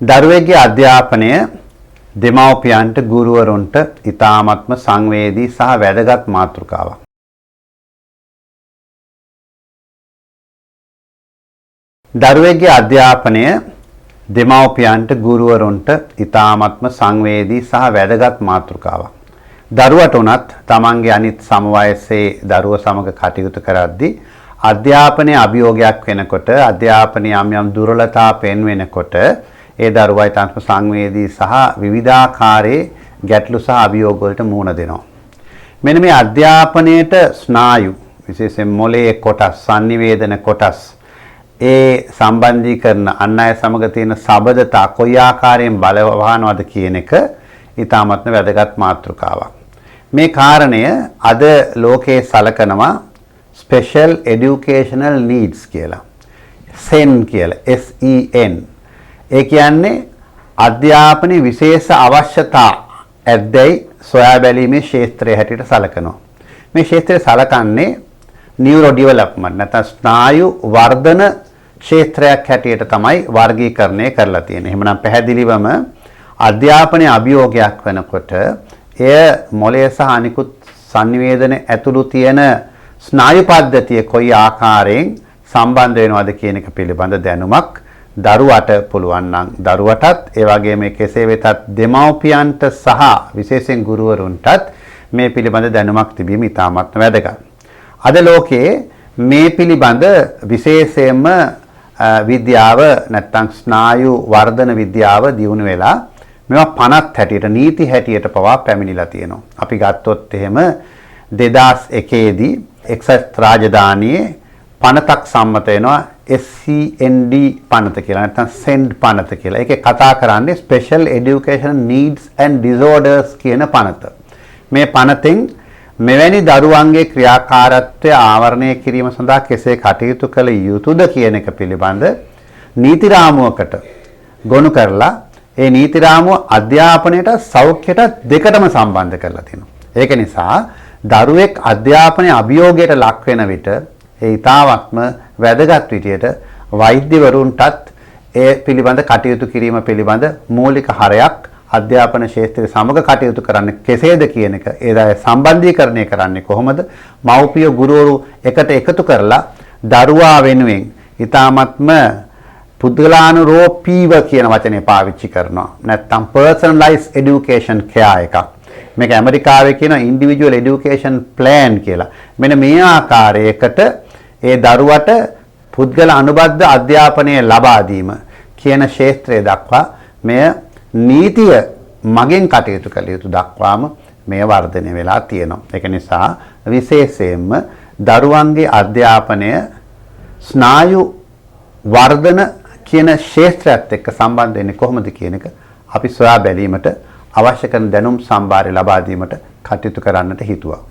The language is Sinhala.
දරුවෙක්ගේ අධ්‍යාපනය දෙමව්පියන්ට ගුරුවරුන්ට ඉතාමත්ම සංවේදී සහ වැදගත් මාතෘකාවක්. දරුවෙක්ගේ අධ්‍යාපනය දෙමව්පියන්ට ගුරුවරුන්ට ඉතාමත්ම සංවේදී සහ වැදගත් මාතෘකාවක්. දරුවට උනත් තමන්ගේ අනිත් සමවයසේ දරුව සමග කටයුතු කරද්දී අධ්‍යාපනයේ අභියෝගයක් වෙනකොට අධ්‍යාපනයේ යම් දුර්වලතා පෙන්වෙනකොට ඒ දරුවා ඊටම සංවේදී සහ විවිධාකාරයේ ගැටලු සහ අභියෝග වලට මුහුණ දෙනවා. මෙන්න මේ අධ්‍යාපනයේට ස්නායු විශේෂයෙන් මොළයේ කොටස් sannivedana කොටස් ඒ සම්බන්ධීකරණ අන් අය සමග තියෙන සබඳතා කොයි ආකාරයෙන් බලවහනවද කියන එක ඊටාත්ම වැදගත් මාතෘකාවක්. මේ කාරණය අද ලෝකයේ සලකනවා special educational needs කියලා. SEN කියලා SEN. ඒ කියන්නේ අධ්‍යාපනයේ විශේෂ අවශ්‍යතා ඇද්දැයි සොයා බැලීමේ ක්ෂේත්‍රය හැටියට සලකනවා. මේ ක්ෂේත්‍රය සලකන්නේ නියුරෝ ඩෙවලොප්මන්ට් නැත්නම් ස්නායු වර්ධන ක්ෂේත්‍රයක් හැටියට තමයි වර්ගීකරණය කරලා තියෙන්නේ. එහෙමනම් පැහැදිලිවම අධ්‍යාපනයේ අභියෝගයක් වෙනකොට එය මොළය සහ අනිකුත් sannivedana ඇතුළු තියෙන ස්නායු පද්ධතිය කොයි ආකාරයෙන් සම්බන්ධ වෙනවද කියන එක පිළිබඳ දැනුමක් දරුවට පුළුවන් නම් දරුවටත් ඒ වගේම කෙසේ වෙතත් දෙමව්පියන්ට සහ විශේෂයෙන් ගුරුවරුන්ටත් මේ පිළිබඳ දැනුමක් තිබීම ඉතාමත් වැදගත්. අද ලෝකයේ මේ පිළිබඳ විශේෂයෙන්ම විද්‍යාව නැත්නම් ස්නායු වර්ධන විද්‍යාව දියුණු වෙලා මේවා පනත් හැටියට නීති හැටියට පවා පැමිණිලා තියෙනවා. අපි ගත්තොත් එහෙම 2001 දී එක්සත් රාජධානියේ පනතක් සම්මත වෙනවා SCND පනත කියලා නැත්නම් SEND පනත කියලා. ඒකේ කතා කරන්නේ Special Education Needs and Disorders කියන පනත. මේ පනතෙන් මෙවැනි දරුවන්ගේ ක්‍රියාකාරත්වය ආවරණය කිරීම සඳහා කෙසේ කටයුතු කළ යුතුද කියන එක පිළිබඳ නීති රාමුවකට ගොනු කරලා ඒ නීති රාමුව අධ්‍යාපනයට සෞඛ්‍යයට දෙකටම සම්බන්ධ කරලා තියෙනවා. ඒක නිසා දරුවෙක් අධ්‍යාපනයේ අභියෝගයට ලක් වෙන විට ඒ ඊතාවත්ම වැදගත් විදියට වෛද්‍යවරුන්ටත් ඒ පිළිබඳ කටයුතු කිරීම පිළිබඳ මූලික හරයක් අධ්‍යාපන ක්ෂේත්‍රයේ සමග කටයුතු කරන්නේ කෙසේද කියන එක ඒ සම්බන්ධීකරණය කරන්නේ කොහොමද මව්පිය ගුරුවරු එකට එකතු කරලා දරුවා වෙනුවෙන් ඊ타ත්ම පුද්ගලානුරූපීව කියන වචනේ පාවිච්චි කරනවා නැත්නම් personalized education care එකක් මේක ඇමරිකාවේ කියන individual education plan කියලා මෙන්න මේ ආකාරයකට ඒ දරුවට පුද්ගල අනුබද්ධ අධ්‍යාපනය ලබා දීම කියන ක්ෂේත්‍රය දක්වා මෙය නීතිය මගෙන් කටයුතු කළ යුතු දක්වාම මේ වර්ධනය වෙලා තියෙනවා. ඒක නිසා විශේෂයෙන්ම දරුවන්ගේ අධ්‍යාපනය ස්නායු වර්ධන කියන ක්ෂේත්‍රයත් එක්ක සම්බන්ධ වෙන්නේ කොහොමද කියන එක අපි සොයා බැලීමට අවශ්‍ය කරන දැනුම් සම්භාරය ලබා දීමට කටයුතු කරන්නට හිතුවා.